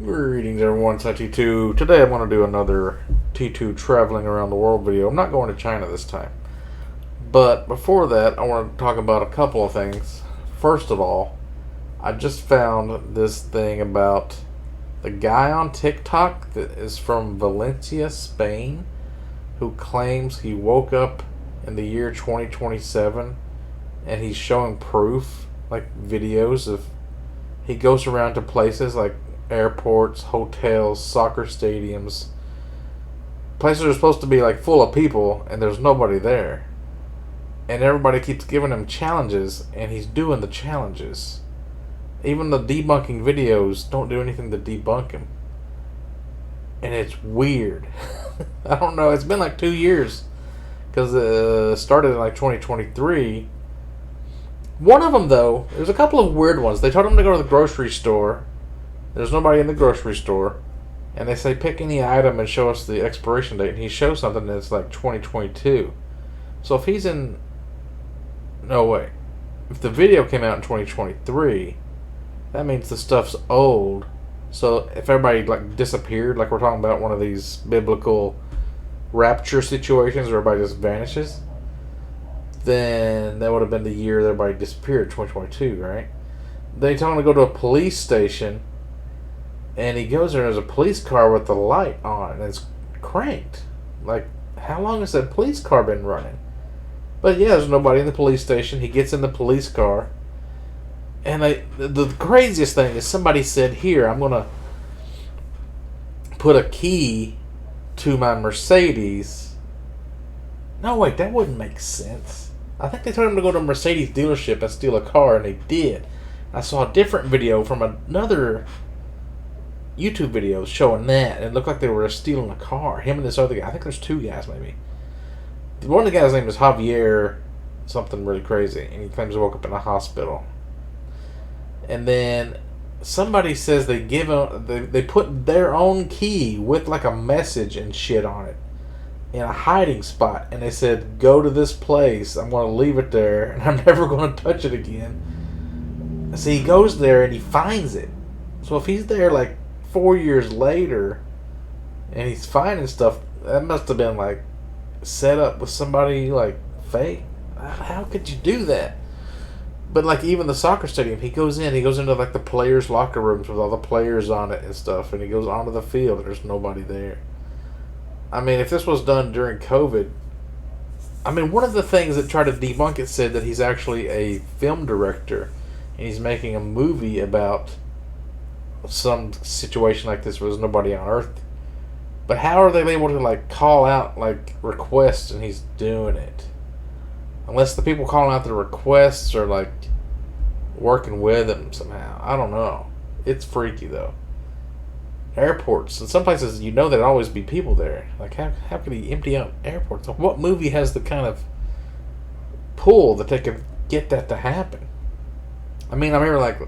Greetings everyone, it's T2. Today I'm going to do another T2 traveling around the world video. I'm not going to China this time. But before that, I want to talk about a couple of things. First of all, I just found this thing about the guy on TikTok that is from Valencia, Spain, who claims he woke up in the year 2027 and he's showing proof, like videos of he goes around to places like airports, hotels, soccer stadiums, places are supposed to be like full of people and there's nobody there, and everybody keeps giving him challenges and he's doing the challenges. Even the debunking videos don't do anything to debunk him, and it's weird. I don't know, it's been like 2 years because it started in like 2023. One of them though, there's a couple of weird ones. They told him to go to the grocery store. There's nobody in the grocery store. And they say pick any item and show us the expiration date. And he shows something that's like 2022. So if he's in... No, wait. If the video came out in 2023, that means the stuff's old. So if everybody like disappeared, like we're talking about one of these biblical rapture situations where everybody just vanishes, then that would have been the year that everybody disappeared, 2022, right? They tell him to go to a police station. And he goes there and there's a police car with the light on and it's cranked. Like, how long has that police car been running? But yeah, there's nobody in the police station. He gets in the police car. And the craziest thing is somebody said, here, I'm going to put a key to my Mercedes. No, wait, that wouldn't make sense. I think they told him to go to a Mercedes dealership and steal a car, and they did. I saw a different video from another YouTube videos showing that, and it looked like they were stealing a car. Him and this other guy. I think there's two guys, maybe. One of the guys' name is Javier, something really crazy, and he claims he woke up in a hospital. And then somebody says they give him, they put their own key with like a message and shit on it in a hiding spot, and they said, go to this place. I'm going to leave it there, and I'm never going to touch it again. So he goes there and he finds it. So if he's there like 4 years later and he's finding stuff, that must have been like set up with somebody like fake. How could you do that? But like even the soccer stadium, he goes into like the players' locker rooms with all the players on it and stuff, and he goes onto the field and there's nobody there. I mean, if this was done during COVID, I mean, one of the things that tried to debunk it said that he's actually a film director and he's making a movie about some situation like this where there's nobody on Earth. But how are they able to like call out like requests and he's doing it? Unless the people calling out the requests are like working with him somehow. I don't know. It's freaky though. Airports. In some places you know there'd always be people there. Like how could he empty out airports? What movie has the kind of pull that they could get that to happen? I mean, I remember like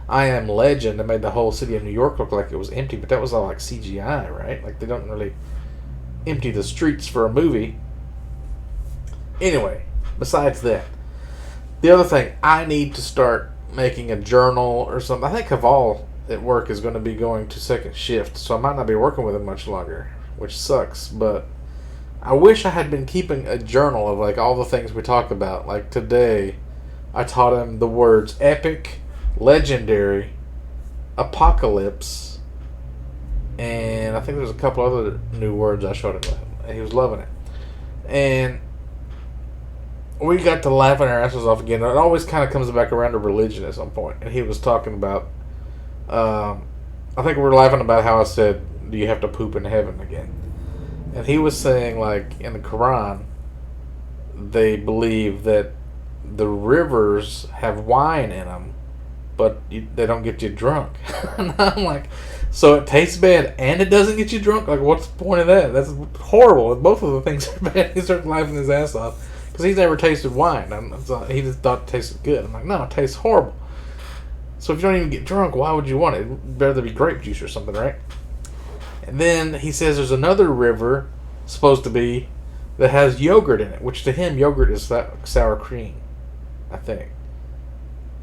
I Am Legend, that made the whole city of New York look like it was empty, but that was all like CGI, right? Like they don't really empty the streets for a movie. Anyway, besides that, the other thing, I need to start making a journal or something. I think Caval at work is going to be going to second shift, so I might not be working with him much longer, which sucks, but I wish I had been keeping a journal of like all the things we talk about. Like today, I taught him the words epic, legendary, apocalypse, and I think there's a couple other new words I showed him, and he was loving it. And we got to laughing our asses off again. It always kind of comes back around to religion at some point. And he was talking about, I think we were laughing about how I said, do you have to poop in heaven again? And he was saying, like, in the Quran, they believe that the rivers have wine in them, but they don't get you drunk. And I'm like, so it tastes bad and it doesn't get you drunk? Like, what's the point of that? That's horrible. Both of the things are bad. He started laughing his ass off because he's never tasted wine. He just thought it tasted good. I'm like, no, it tastes horrible. So if you don't even get drunk, why would you want it? It'd better be grape juice or something, right? And then he says there's another river, supposed to be, that has yogurt in it, which to him, yogurt is sour cream, I think.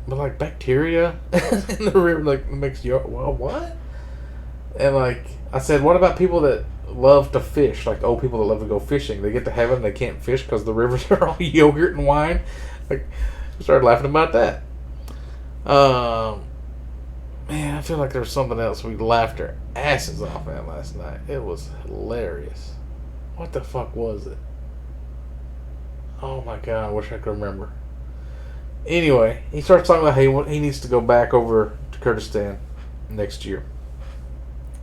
But like bacteria in the river like makes yogurt. Well, what? And like I said, what about people that love to fish? Like old people that love to go fishing. They get to heaven and they can't fish because the rivers are all yogurt and wine. Like, I started laughing about that. Um, Man, I feel like there was something else we laughed our asses off at last night. It was hilarious. What the fuck was it? Oh my god, I wish I could remember. Anyway, he starts talking about how he needs to go back over to Kurdistan next year.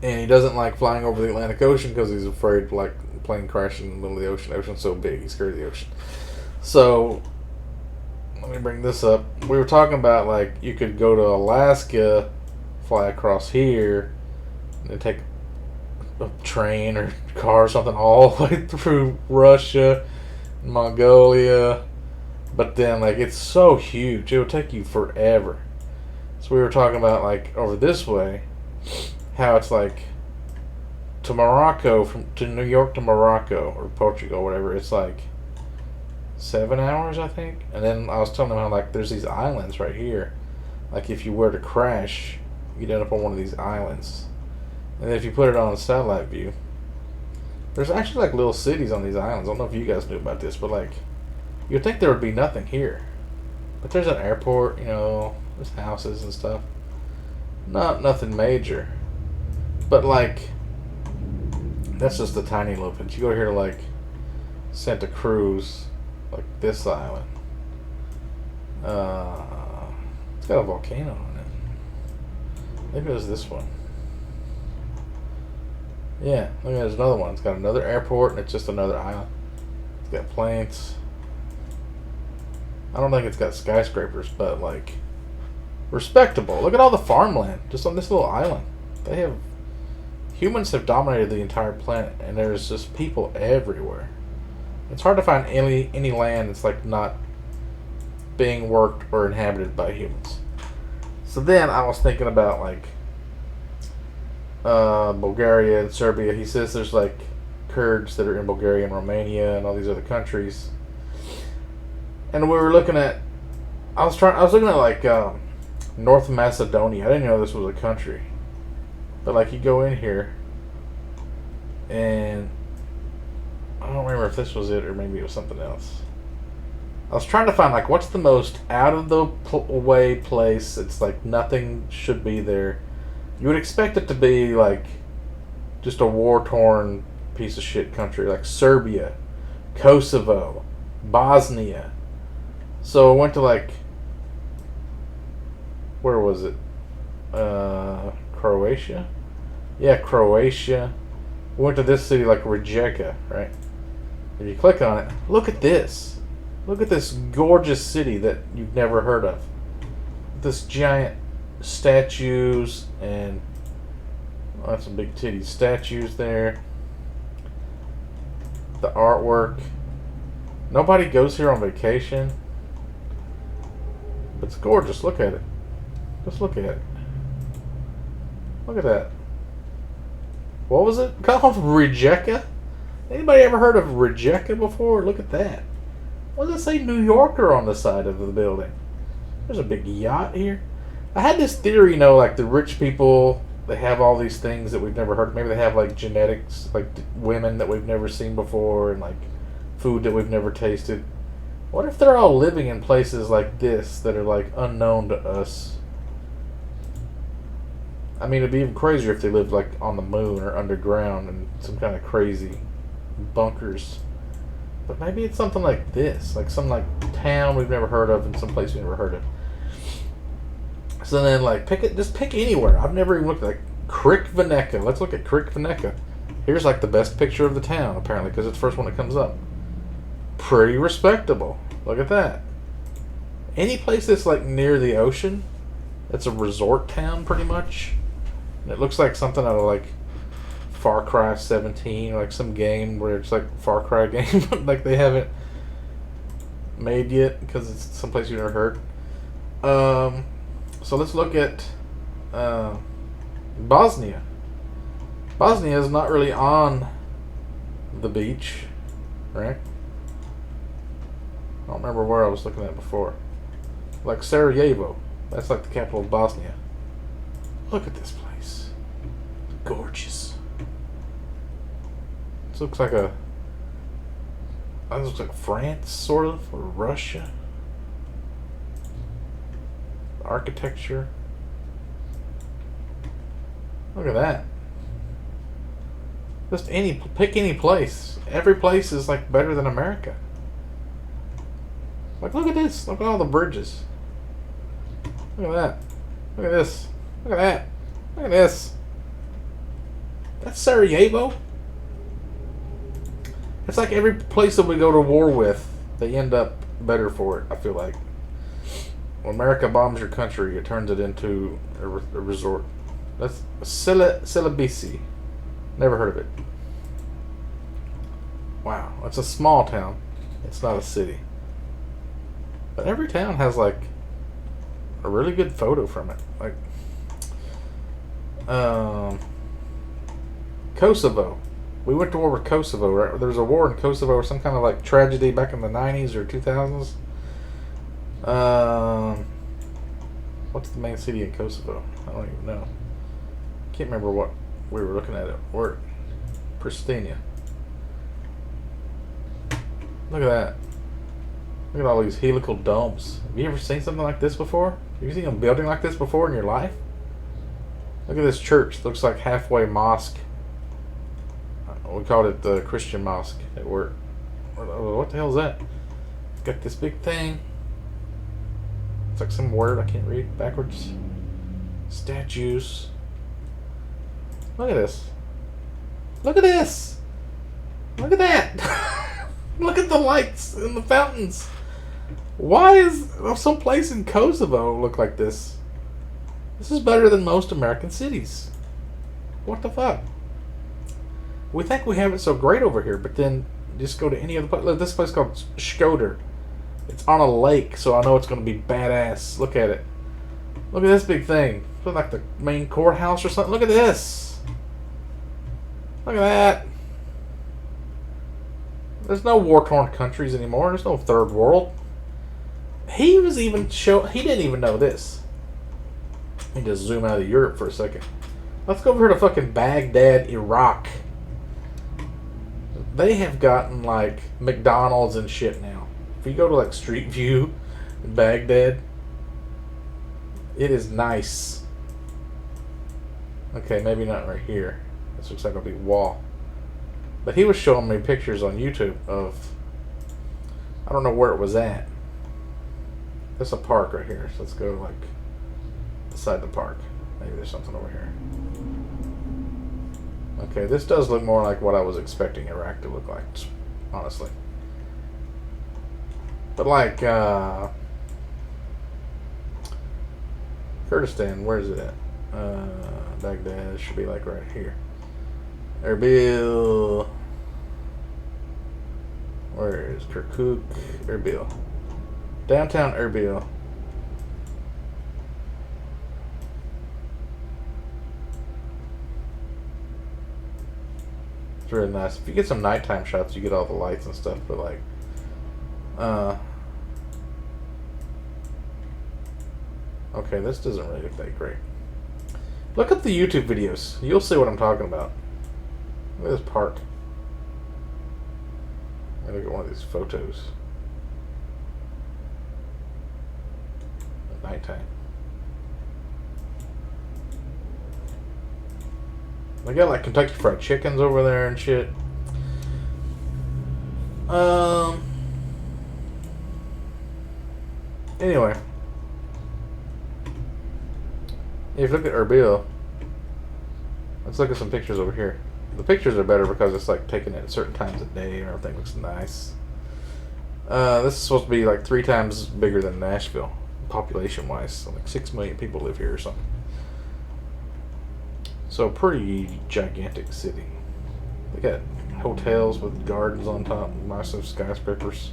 And he doesn't like flying over the Atlantic Ocean because he's afraid like plane crashing in the middle of the ocean. The ocean's so big, he's scared of the ocean. So, let me bring this up. We were talking about like you could go to Alaska, fly across here, and then take a train or car or something all the way through Russia, Mongolia. But then like it's so huge, it would take you forever. So we were talking about like over this way, how it's like to Morocco, to New York to Morocco or Portugal, whatever. It's like 7 hours, I think. And then I was telling them how like there's these islands right here. Like if you were to crash, you'd end up on one of these islands. And then if you put it on a satellite view, there's actually like little cities on these islands. I don't know if you guys knew about this, but like you'd think there would be nothing here. But there's an airport, you know, there's houses and stuff. Nothing major. But like that's just a tiny little bit. You go here to like Santa Cruz, like this island. It's got a volcano on it. Maybe it was this one. Yeah, look, there's another one. It's got another airport and it's just another island. It's got planes. I don't think it's got skyscrapers, but like respectable. Look at all the farmland just on this little island. Humans have dominated the entire planet, and there's just people everywhere. It's hard to find any land that's like not being worked or inhabited by humans. So then I was thinking about like Bulgaria and Serbia. He says there's like Kurds that are in Bulgaria and Romania and all these other countries. And we were looking at, I was looking at like North Macedonia. I didn't know this was a country. But like you go in here, and I don't remember if this was it or maybe it was something else. I was trying to find like what's the most out of the way place. It's like nothing should be there. You would expect it to be like just a war-torn piece of shit country like Serbia, Kosovo, Bosnia. So I went to like, where was it? Croatia? Yeah, Croatia. We went to this city like Rijeka, right? If you click on it, look at this. Look at this gorgeous city that you've never heard of. This giant statues and that's some big titty statues there. The artwork. Nobody goes here on vacation. But it's gorgeous. Look at it. Just look at it. Look at that. What was it called? Rijeka? Anybody ever heard of Rijeka before? Look at that. What does it say New Yorker on the side of the building? There's a big yacht here. I had this theory, you know, like the rich people, they have all these things that we've never heard of. Maybe they have like genetics, like women that we've never seen before, and like food that we've never tasted. What if they're all living in places like this that are like unknown to us? I mean, it'd be even crazier if they lived like on the moon or underground in some kind of crazy bunkers. But maybe it's something like this, like some like town we've never heard of and some place we've never heard of. So then, like, just pick anywhere. I've never even looked at like Krikvaneka. Let's look at Krikvaneka. Here's like the best picture of the town apparently because it's the first one that comes up. Pretty respectable. Look at that. Any place that's like near the ocean, it's a resort town pretty much. And it looks like something out of like Far Cry 17, like some game where it's like Far Cry game, like they haven't made yet because it's someplace you've never heard. So let's look at Bosnia. Bosnia is not really on the beach, right? I don't remember where I was looking at before. Like Sarajevo. That's like the capital of Bosnia. Look at this place. gorgeous. This looks like a... That looks like France, sort of, or Russia. Architecture. Look at that. Just pick any place. Every place is like better than America. Like, look at this. Look at all the bridges. Look at that. Look at this. Look at that. Look at this. That's Sarajevo. It's like every place that we go to war with, they end up better for it, I feel like. When America bombs your country, it turns it into a resort. That's Celebisi. Never heard of it. Wow. It's a small town. It's not a city. But every town has, like, a really good photo from it. Like, Kosovo. We went to war with Kosovo, right? There was a war in Kosovo or some kind of, like, tragedy back in the 90s or 2000s. What's the main city in Kosovo? I don't even know. Can't remember what we were looking at it. Or Pristina. Look at that. Look at all these helical domes. Have you ever seen something like this before? Have you seen a building like this before in your life? Look at this church. Looks like halfway mosque. We called it the Christian mosque at work. What the hell is that? Got this big thing. It's like some word I can't read backwards. Statues. Look at this. Look at this. Look at that. Look at the lights and the fountains. Why is some place in Kosovo look like this? This is better than most American cities. What the fuck? We think we have it so great over here, but then just go to any other place. Look, this place called Shkoder. It's on a lake, so I know it's going to be badass. Look at it. Look at this big thing. Looks like the main courthouse or something. Look at this. Look at that. There's no war-torn countries anymore. There's no third world. He didn't even know this. Let me just zoom out of Europe for a second. Let's go over here to fucking Baghdad, Iraq. They have gotten like McDonald's and shit now. If you go to like Street View in Baghdad, it is nice. Okay, maybe not right here. This looks like a big wall. But he was showing me pictures on YouTube of, I don't know where it was at. There's a park right here, so let's go like beside the park. Maybe there's something over here. Okay, this does look more like what I was expecting Iraq to look like, honestly. But like, Kurdistan, where is it at? Baghdad should be like right here. Erbil. Where is Kirkuk? Erbil. Downtown Erbil. It's really nice. If you get some nighttime shots, you get all the lights and stuff, but like, okay, this doesn't really look that great. Look up the YouTube videos. You'll see what I'm talking about. Look at this park. Let me look at one of these photos. At nighttime. They got like Kentucky Fried Chickens over there and shit. Anyway. If you look at Erbil, let's look at some pictures over here. The pictures are better because it's like taken at certain times of day and everything looks nice. This is supposed to be like 3 times bigger than Nashville, population-wise. So like 6 million people live here or something. So pretty gigantic city. They got hotels with gardens on top, massive skyscrapers.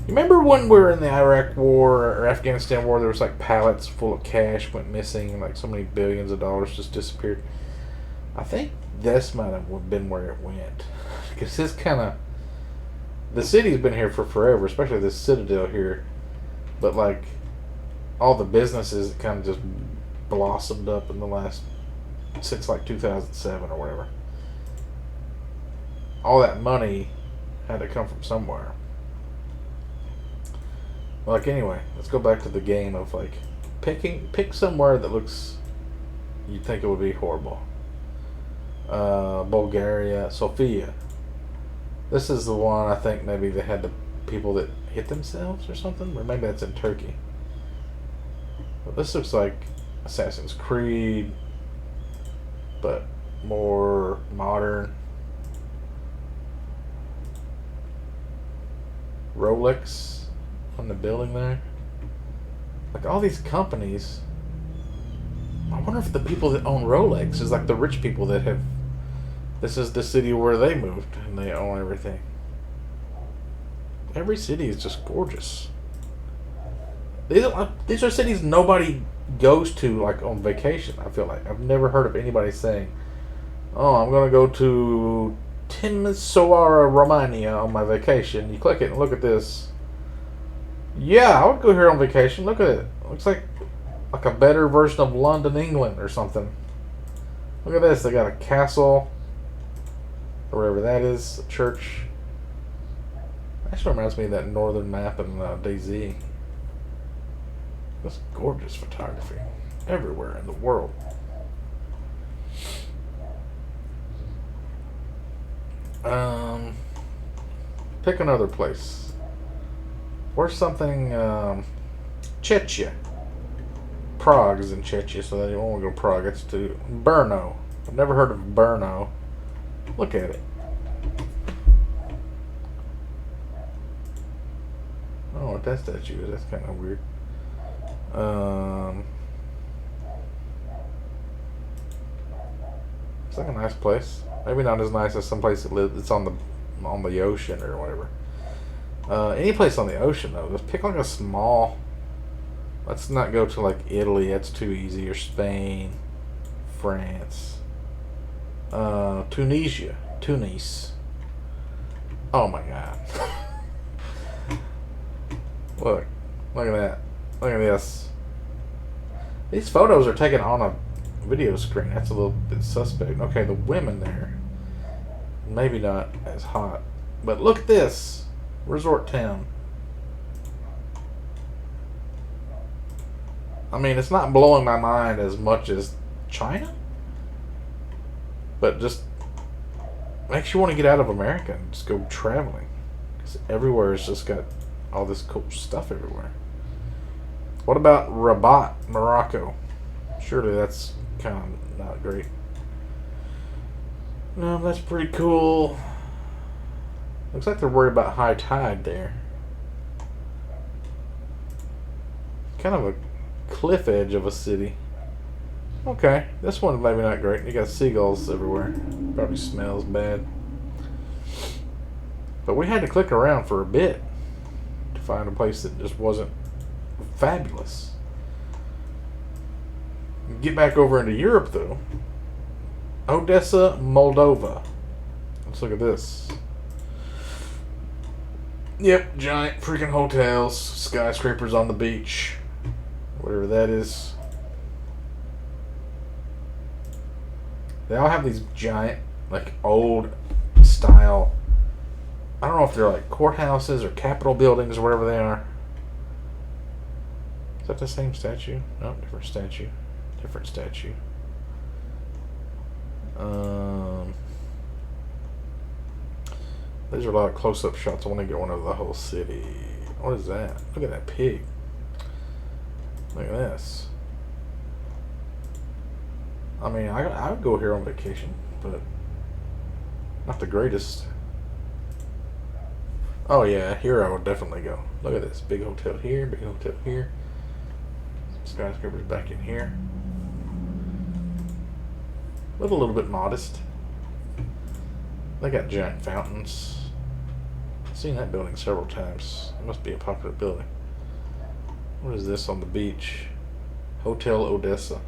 You remember when we were in the Iraq War or Afghanistan War, there was like pallets full of cash went missing, and like so many billions of dollars just disappeared? I think this might have been where it went. Because this kind of... The city's been here for forever, especially this citadel here. But like, all the businesses kind of just blossomed up in the last since like 2007 or whatever. All that money had to come from somewhere. Like, anyway, let's go back to the game of like pick somewhere that looks, you'd think it would be horrible. Bulgaria, Sofia. This is the one I think maybe they had the people that hit themselves or something, or maybe that's in Turkey. But this looks like Assassin's Creed, but more modern. Rolex on the building there. Like all these companies. I wonder if the people that own Rolex is like the rich people that have. This is the city where they moved and they own everything. Every city is just gorgeous. These are cities nobody goes to like on vacation. I feel like I've never heard of anybody saying, "Oh, I'm going to go to Timisoara, Romania on my vacation." You click it and look at this. Yeah, I would go here on vacation. Look at it. Looks like a better version of London, England or something. Look at this. They got a castle, or wherever that is, a church. Actually reminds me of that northern map in DayZ. That's gorgeous photography everywhere in the world. Pick another place. Where's something? Czechia. Prague is in Czechia, so they won't go to Prague. It's to Brno. I've never heard of Brno. Look at it. I don't know what that statue is. That's kind of weird. It's like a nice place. Maybe not as nice as some place that lives. It's on the ocean or whatever. Any place on the ocean though. Just pick like a small. Let's not go to like Italy. That's too easy. Or Spain, France, Tunisia, Tunis. Oh my God! Look at that. Look at this. These photos are taken on a video screen. That's a little bit suspect. Okay, the women there, maybe not as hot, but look at this resort town. I mean, it's not blowing my mind as much as China, but just makes you want to get out of America and just go traveling, because everywhere has just got all this cool stuff everywhere. What about Rabat, Morocco? Surely that's kind of not great. No, that's pretty cool. Looks like they're worried about high tide there. Kind of a cliff edge of a city. Okay, this one maybe not great. You got seagulls everywhere. Probably smells bad. But we had to click around for a bit to find a place that just wasn't fabulous. Get back over into Europe though. Odessa, Moldova. Let's look at this. Yep, giant freaking hotels, skyscrapers on the beach, whatever that is. They all have these giant, like old style. I don't know if they're like courthouses or capitol buildings or whatever they are. Is that the same statue? No, different statue. Different statue. These are a lot of close-up shots. I want to get one of the whole city. What is that? Look at that pig. Look at this. I mean, I would go here on vacation, but not the greatest. Oh yeah, here I would definitely go. Look at this. Big hotel here, big hotel here. Skyscrapers back in here. Look a little bit modest. They got giant fountains. I've seen that building several times. It must be a popular building. What is this on the beach? Hotel Odessa.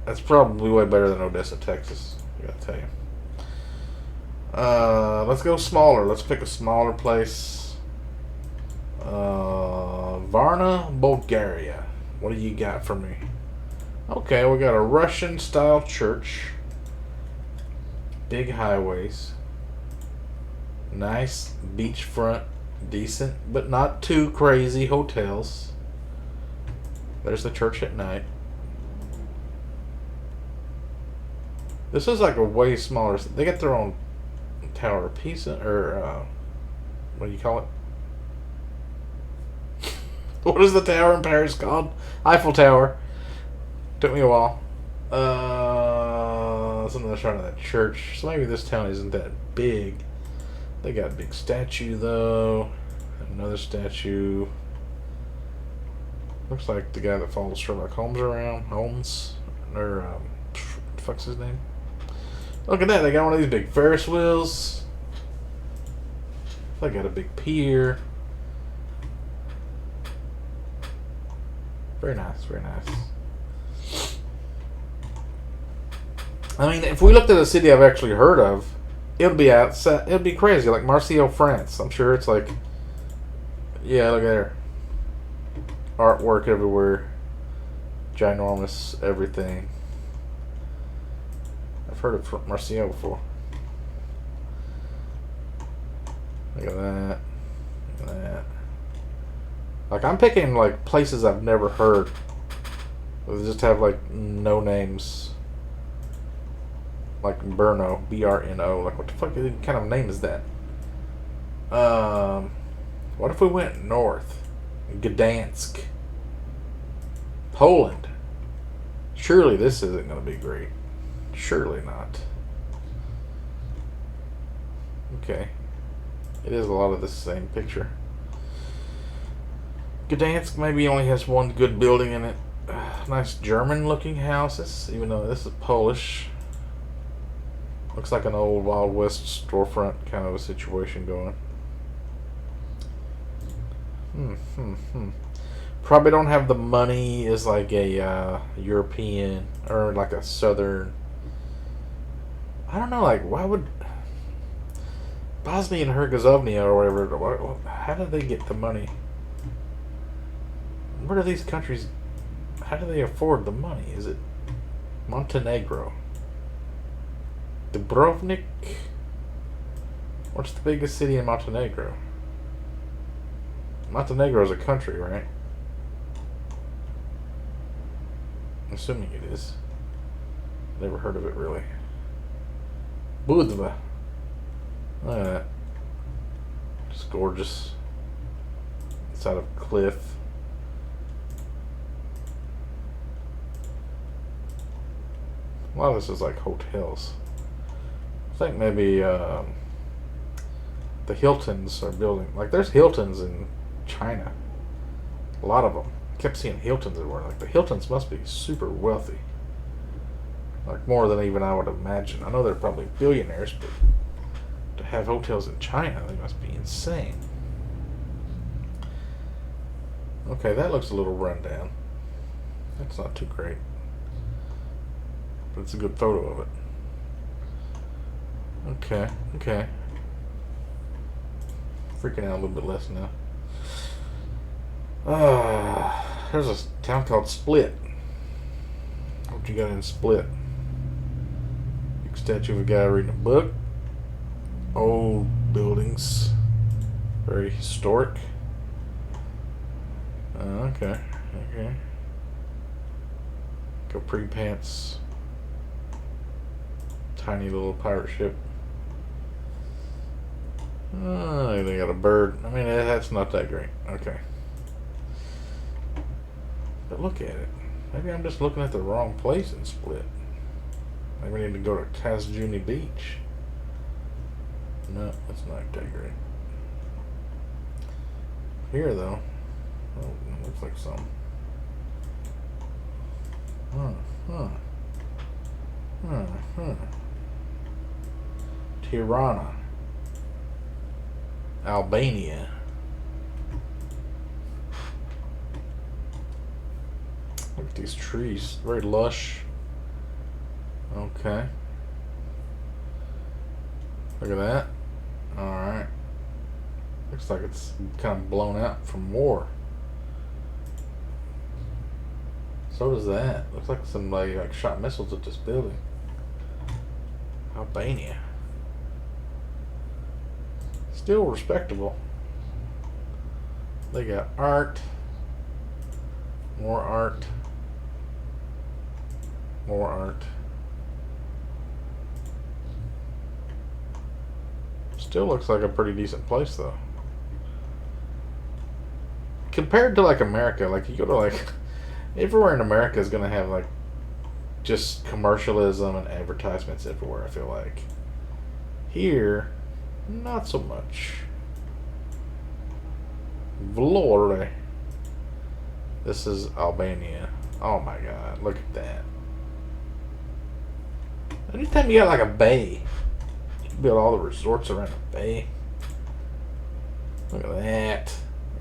That's probably way better than Odessa, Texas. I gotta tell you. Let's go smaller. Let's pick a smaller place. Varna, Bulgaria. What do you got for me? Okay, we got a Russian-style church. Big highways. Nice beachfront. Decent, but not too crazy hotels. There's the church at night. This is like a way smaller. They get their own Tower of Pisa, or what do you call it? What is the tower in Paris called? Eiffel Tower. Took me a while. That's another shot of that church. So maybe this town isn't that big. They got a big statue though. Another statue. Looks like the guy that follows Sherlock Holmes around. Holmes. Or, what the fuck's his name? Look at that. They got one of these big Ferris wheels. They got a big pier. Very nice. Very nice. I mean, if we looked at a city I've actually heard of, it'll be outside. It'll be crazy. Like Marseille, France. I'm sure it's like, yeah, look at there. Artwork everywhere. Ginormous everything. I've heard of Marseille before. Look at that. Look at that. Like, I'm picking like places I've never heard. They just have like no names. Like Brno, B-R-N-O. Like, what the fuck kind of name is that? What if we went north? Gdansk. Poland. Surely this isn't going to be great. Surely not. Okay. It is a lot of the same picture. Gdansk maybe only has one good building in it. Nice German looking houses, even though this is Polish. Looks like an old Wild West storefront kind of a situation going. Probably don't have the money as like a European or like a Southern. I don't know, like, why would Bosnia and Herzegovina or whatever, how did they get the money? Where do these countries, how do they afford the money? Is it Montenegro? Dubrovnik? What's the biggest city in Montenegro? Montenegro is a country, right? I'm assuming it is. Never heard of it, really. Budva. Look at that. Just gorgeous. Inside of a cliff. A lot of this is like hotels. I think maybe the Hiltons are building. Like, there's Hiltons in China. A lot of them. I kept seeing Hiltons everywhere. Like, the Hiltons must be super wealthy. Like, more than even I would imagine. I know they're probably billionaires, but to have hotels in China, they must be insane. Okay, that looks a little rundown. That's not too great. But it's a good photo of it. Okay, okay. Freaking out a little bit less now. There's a town called Split. What you got in Split? Big statue of a guy reading a book. Old buildings. Very historic. Okay, okay. Capri Pants. Tiny little pirate ship. They got a bird. I mean, that's not that great. Okay. But look at it. Maybe I'm just looking at the wrong place in Split. Maybe I need to go to Tasjuni Beach. No, that's not that great. Here, though. Oh, it looks like some. Tirana. Albania. Look at these trees. Very lush. Okay. Look at that. Alright. Looks like it's kind of blown out from war. So does that. Looks like somebody like shot missiles at this building. Albania. Still respectable. They got art. More art. More art. Still looks like a pretty decent place though. Compared to like America, like you go to like everywhere in America is gonna have like just commercialism and advertisements everywhere, I feel like. Here, not so much. Vlore. This is Albania. Oh my god, look at that. Anytime you got like a bay, you can build all the resorts around a bay. Look at that.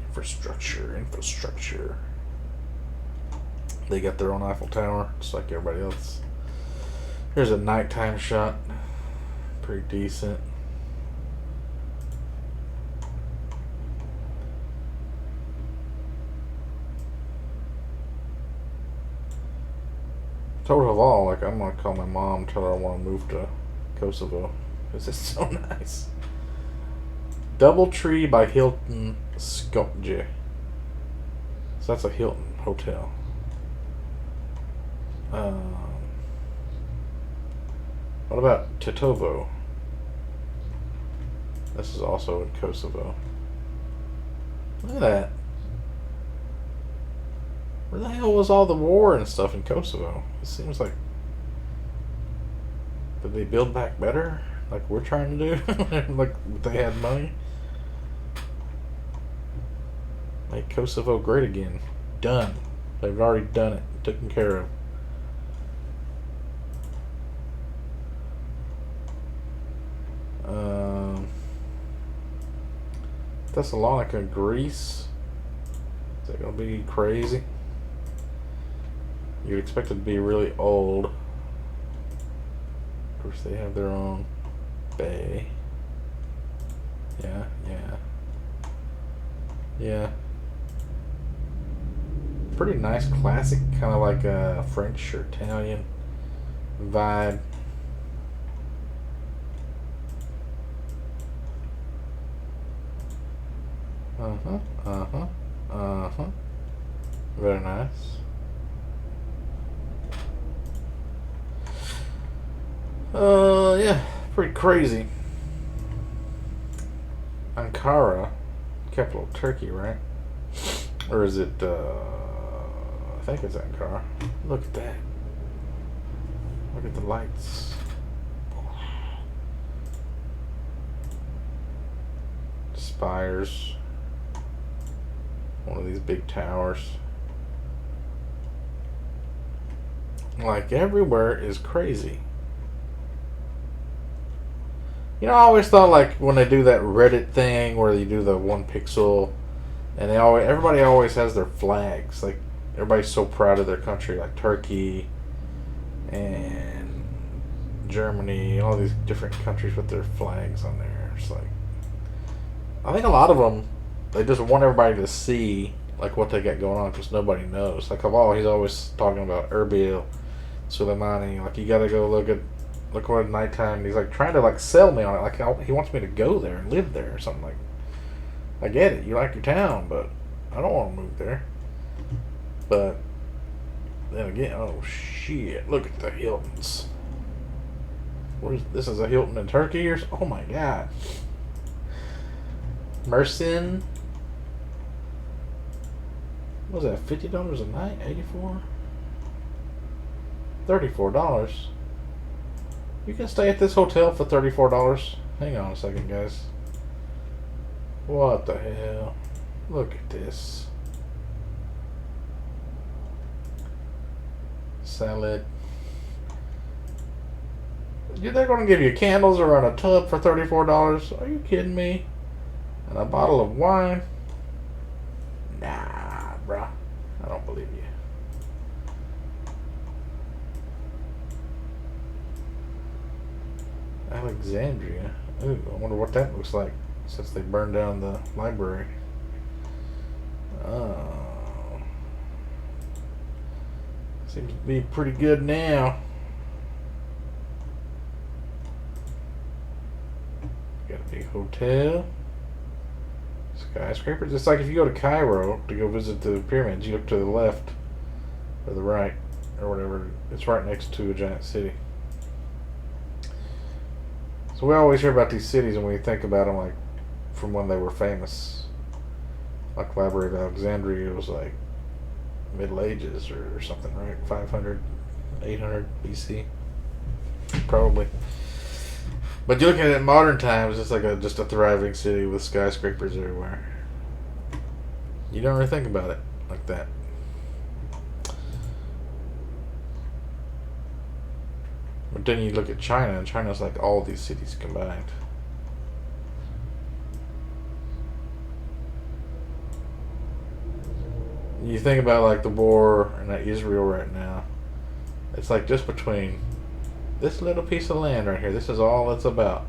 Infrastructure, infrastructure. They got their own Eiffel Tower, just like everybody else. Here's a nighttime shot. Pretty decent. Told of all, like I'm gonna call my mom, tell her I want to move to Kosovo because it's so nice. Doubletree by Hilton Skopje. So that's a Hilton hotel. What about Tetovo? This is also in Kosovo. Look at that. Where the hell was all the war and stuff in Kosovo? It seems like... Did they build back better? Like we're trying to do? Like they had money? Make Kosovo great again. Done. They've already done it. Taken care of. Thessalonica, Greece. Is that going to be crazy? You'd expect it to be really old. Of course, they have their own bay. Yeah, yeah. Yeah. Pretty nice, classic, kind of like a French or Italian vibe. Very nice. Yeah, pretty crazy. Ankara, capital of Turkey, right? Or is it, I think it's Ankara. Look at that. Look at the lights. Spires. One of these big towers. Like everywhere is crazy. You know, I always thought like when they do that Reddit thing where you do the 1 pixel, and everybody always has their flags. Like everybody's so proud of their country, like Turkey and Germany, all these different countries with their flags on there. It's like, I think a lot of them, they just want everybody to see like what they got going on because nobody knows. Like he's always talking about Erbil, Soleimani. Like you got to go look what at nighttime. He's like trying to like sell me on it. Like he wants me to go there and live there or something. Like I get it, you like your town, but I don't want to move there. But then again, oh shit! Look at the Hiltons. This is a Hilton in Turkey or? Oh my god. Mersin. What was that, $50 a night? 84? $34. You can stay at this hotel for $34. Hang on a second, guys. What the hell? Look at this. Salad. They're going to give you candles around a tub for $34? Are you kidding me? And a bottle of wine? Nah, bruh. I don't believe you. Alexandria. Ooh, I wonder what that looks like since they burned down the library. Oh. Seems to be pretty good now. Got a big hotel. Skyscrapers. It's like if you go to Cairo to go visit the pyramids, you look to the left or the right or whatever. It's right next to a giant city. So we always hear about these cities, and we think about them like from when they were famous. Like Library of Alexandria was like Middle Ages or something, right? 500, 800 BC, probably. But you look at it in modern times, it's like just a thriving city with skyscrapers everywhere. You don't really think about it like that. But then you look at China, and China's like all these cities combined. You think about like the war in Israel right now. It's like just between this little piece of land right here. This is all it's about.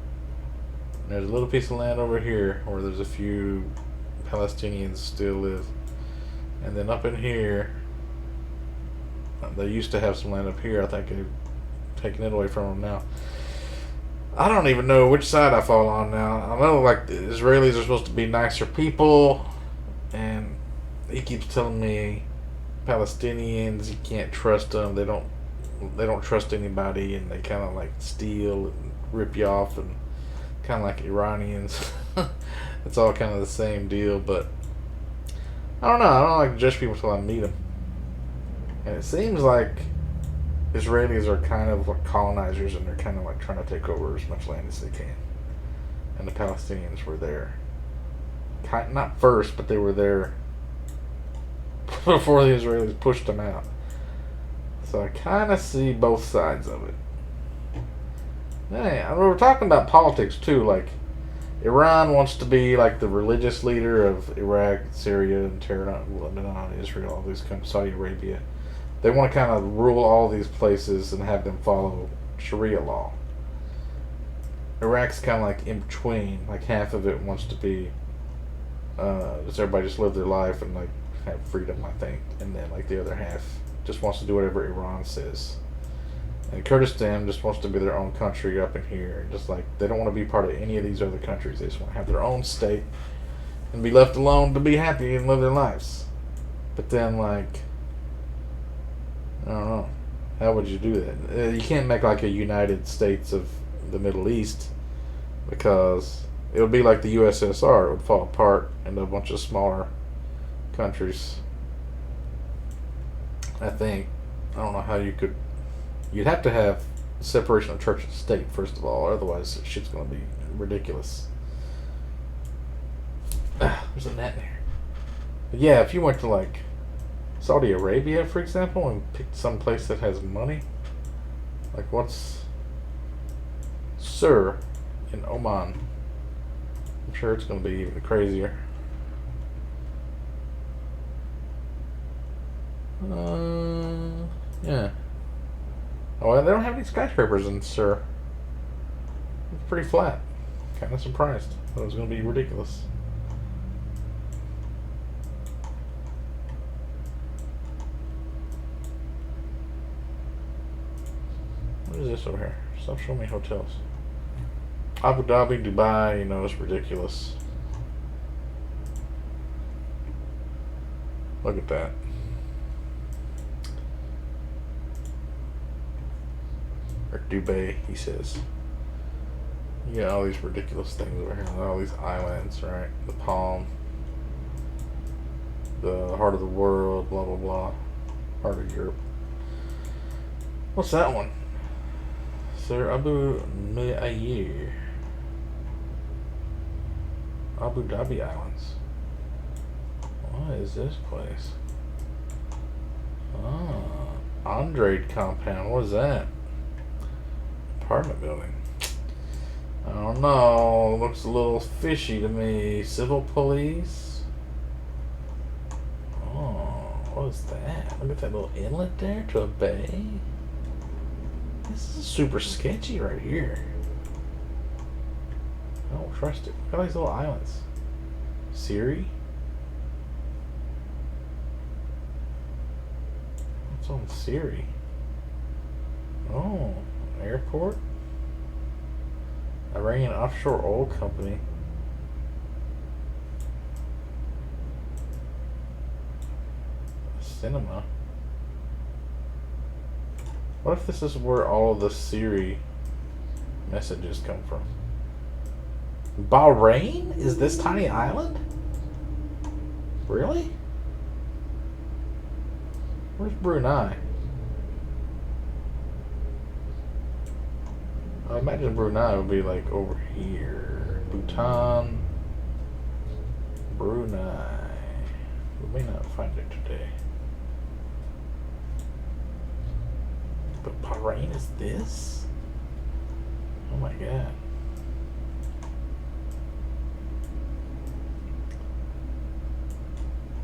And there's a little piece of land over here where there's a few Palestinians still live. And then up in here, they used to have some land up here. I think they've taken it away from them now. I don't even know which side I fall on now. I know like the Israelis are supposed to be nicer people, and he keeps telling me Palestinians, you can't trust them. They don't trust anybody, and they kind of like steal and rip you off, and kind of like Iranians. It's all kind of the same deal, but I don't know. I don't like to judge people until I meet them. And it seems like Israelis are kind of like colonizers, and they're kind of like trying to take over as much land as they can. And the Palestinians were there. Not first, but they were there before the Israelis pushed them out. So I kind of see both sides of it. Hey, we're talking about politics too. Like, Iran wants to be like the religious leader of Iraq, Syria, and Lebanon, Israel, all these countries, Saudi Arabia. They want to kind of rule all these places and have them follow Sharia law. Iraq's kind of like in between. Like half of it wants to be, just everybody just live their life and like have freedom, I think, and then like the other half just wants to do whatever Iran says. And Kurdistan just wants to be their own country up in here. Just like they don't want to be part of any of these other countries. They just want to have their own state and be left alone to be happy and live their lives. But then, like, I don't know, how would you do that? You can't make like a United States of the Middle East, because it would be like the USSR. It would fall apart into a bunch of smaller countries. I think. I don't know how you could. You'd have to have separation of church and state, first of all. Otherwise, shit's going to be ridiculous. There's a net in here. But yeah, if you went to like Saudi Arabia, for example, and picked some place that has money, like what's Sur in Oman? I'm sure it's going to be even crazier. Yeah. Oh, well, they don't have any skyscrapers in Sur. It's pretty flat. Kind of surprised. Thought it was going to be ridiculous. What is this over here? Stop showing me hotels. Abu Dhabi, Dubai, you know, it's ridiculous. Look at that. Or Dubai, he says. You got all these ridiculous things over here. All these islands, right? The Palm. The heart of the world, blah, blah, blah. Heart of Europe. What's that one? Sir Abu Mu'ayyir. Abu Dhabi Islands. What is this place? Oh, Andrade Compound. What is that? Apartment building. I don't know. Looks a little fishy to me. Civil police. Oh, what is that? Look at that little inlet there to a bay. This is super sketchy right here. I don't trust it. Look at these little islands. Siri? It's on Siri. Oh, airport? Iranian offshore oil company. Cinema. What if this is where all of the Siri messages come from? Bahrain? Is this tiny island? Really? Where's Brunei? I imagine Brunei would be like over here. Bhutan. Brunei. We may not find it today. But Bahrain is this? Oh my god.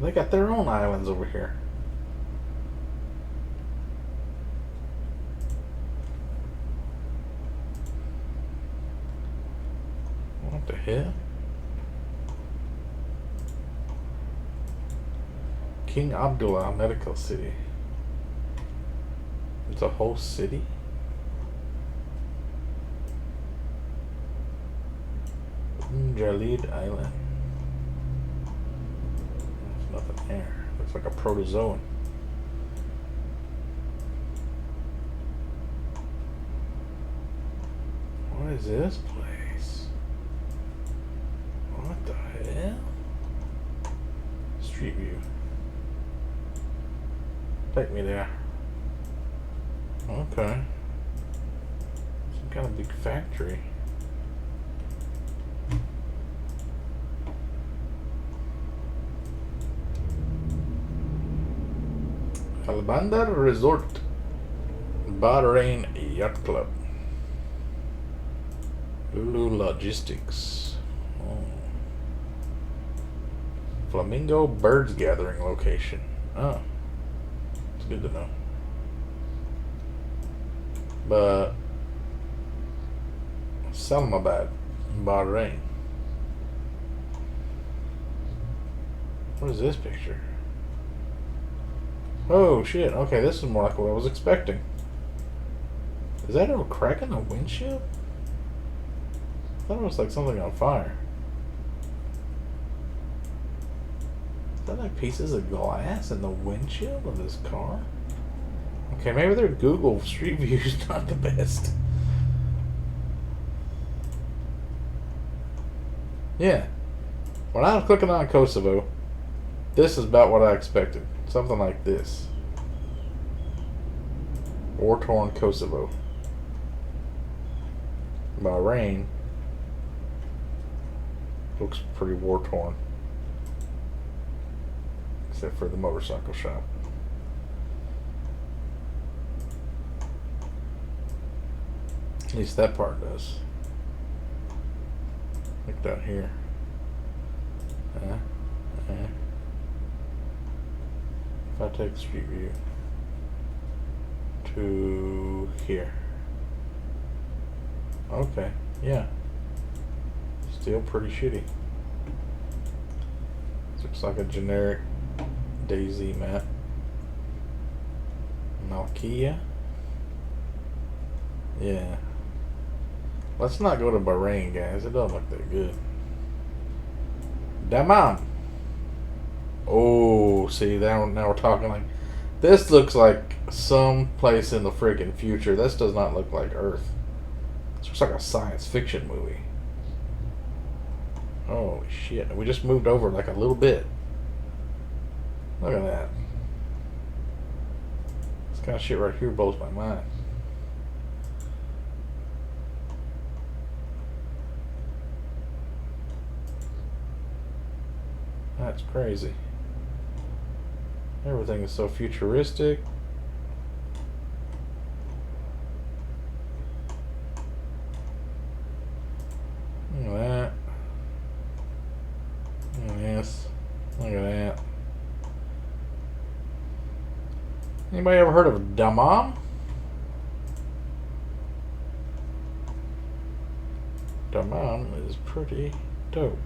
They got their own islands over here. What the hell? King Abdullah Medical City. It's a whole city? Jalid Island. There's nothing there. Looks like a protozoan. What is this place? What the hell? Street view. Take me there. Okay. Some kind of big factory. Al Bandar Resort, Bahrain Yacht Club. Lulu Logistics. Oh. Flamingo Birds Gathering Location. Oh. It's good to know. But Islamabad, Bahrain. What is this picture? Oh shit, okay, this is more like what I was expecting. Is that a crack in the windshield? I thought it was like something on fire. Is that like pieces of glass in the windshield of this car? Okay, maybe their Google Street View is not the best. Yeah. When I was clicking on Kosovo, this is about what I expected. Something like this. War-torn Kosovo. Bahrain looks pretty war-torn. Except for the motorcycle shop. At least that part does. Like down here. If I take the street view to here. Okay, yeah. Still pretty shitty. Looks like a generic DayZ map. Malkia? Yeah. Let's not go to Bahrain, guys. It doesn't look that good. Dammam. Oh, see, now we're talking like... This looks like some place in the freaking future. This does not look like Earth. This looks like a science fiction movie. Holy shit. We just moved over like a little bit. Look at that. This kind of shit right here blows my mind. That's crazy. Everything is so futuristic. Look at that. Look at this. Look at that. Anybody ever heard of Dammam? Dammam is pretty dope.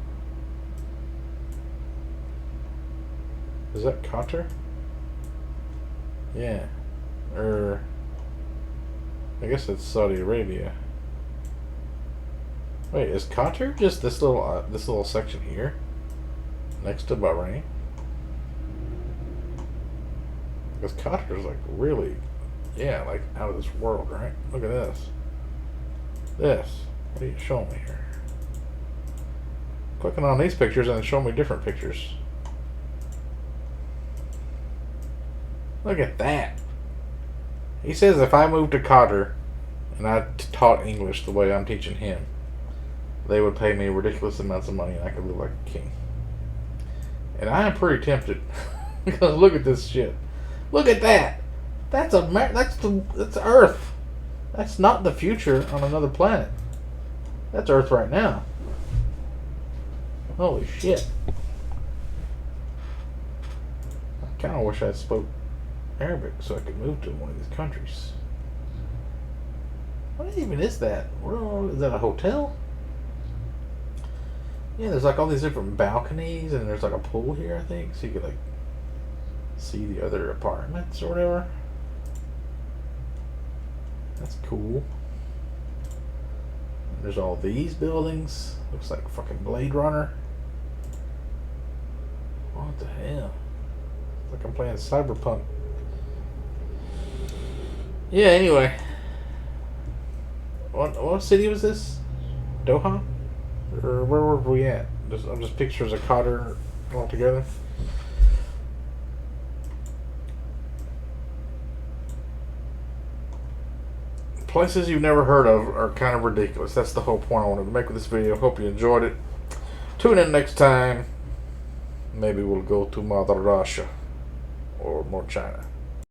Is that Qatar? Yeah. Or I guess it's Saudi Arabia. Wait, is Qatar just this little section here next to Bahrain? Because Qatar's like really, yeah, like out of this world, right? Look at this. This. What are you showing me here? Clicking on these pictures and it's showing me different pictures. Look at that. He says if I moved to Qatar and I taught English the way I'm teaching him, they would pay me ridiculous amounts of money and I could live like a king. And I am pretty tempted. Because look at this shit. Look at that. That's Earth. That's not the future on another planet. That's Earth right now. Holy shit. I kind of wish I spoke Arabic so I could move to one of these countries. What even is that? Is that a hotel? Yeah, there's like all these different balconies and there's like a pool here, I think, so you could like see the other apartments or whatever. That's cool. There's all these buildings. Looks like fucking Blade Runner. What the hell? It's like I'm playing Cyberpunk. Yeah, anyway. What city was this? Doha? Or where were we at? Just pictures of Qatar all together. Places you've never heard of are kind of ridiculous. That's the whole point I wanted to make with this video. Hope you enjoyed it. Tune in next time. Maybe we'll go to Mother Russia or more China.